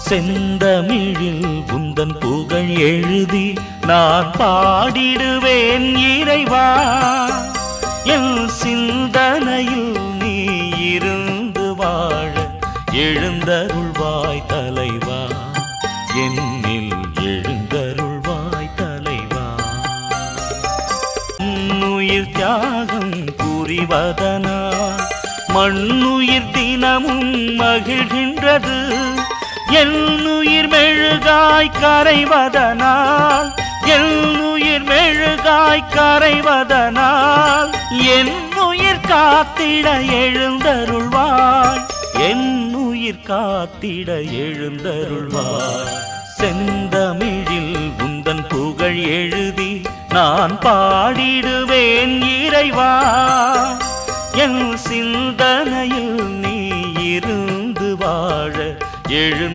செந்தமிழில் உந்தன் புகழ் எழுதி நான் பாடிடுவேன் இறைவா. என் சிந்தனையில் நீ இருந்து வாழ எழுந்தருள்வாய் தலைவா. என்னில் எழுந்தருள்வாய் தலைவா. உன்னுயிர் தியாகம் புரிவதனால் மண்ணுயிர் தினமும் மகிழ்கின்றது. என்னுயிர் மெழுகாய் கரைவதனால் என்னுயிர் மெழுகாய் கரைவதனால் என்னுயிர் காத்திட எழுந்தருள்வாய். என்னுயிர் காத்திட எழுந்தருள்வாய். செந்தமிழில் உந்தன் புகழ் எழுதி நான் பாடிடுவேன் இறைவா. என் சிந்தனையில் நீ இருந்து வாழ எழு